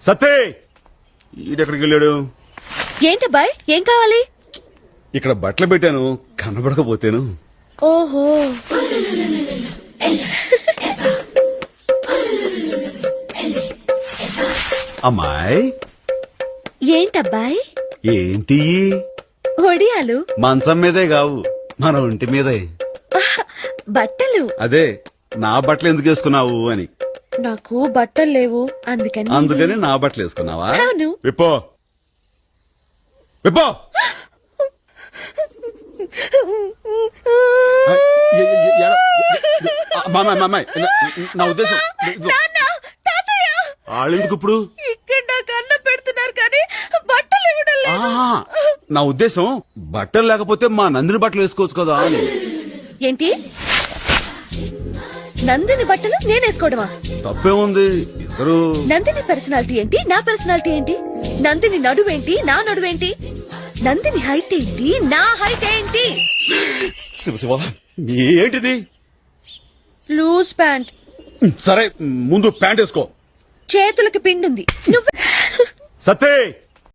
సత్తే ఈడెక్కడికి వెళ్ళాడు? ఏంటబ్బాయ్ ఏం కావాలి? ఇక్కడ బట్టలు పెట్టాను, కనబడకపోతేను. ఓహో, అమ్మాయి ఏంటబ్బాయ్? ఏంటి? ఒడియాలు. మంచం మీదే కావు, మన ఒంటి మీదే. బట్టలు. అదే నా బట్టలు ఎందుకు వేసుకున్నావు అని. నాకు బట్టలు లేవు, అందుకని నా బట్టలు వేసుకున్నావా? అవును. విప్పో విప్పో. నా ఉద్దేశం వాళ్ళెందుకు ఇప్పుడు ఇక్కడ నాకు అన్నం పెడుతున్నారు కానీ బట్టలు ఇవ్వడం లేదు. నా ఉద్దేశం బట్టలు లేకపోతే మా నందిని బట్టలు వేసుకోవచ్చు కదా అని. ఏంటి నందిని బట్టలు నేనేసుకోవడమా? తప్పేముంది, ఇద్దరు. నందిని పర్సనాలిటీ ఏంటి, నా పర్సనాలిటీ ఏంటి? నందిని నడువేంటి, నా నడువేంటి? నందిని హైట్ ఏంటి, నా హైట్ ఏంటి? శివ ఏంటిది? Loose pant. సరే ముందు ప్యాంట్ వేసుకో. చేతులకి పిండుంది. నువ్వు సత్తే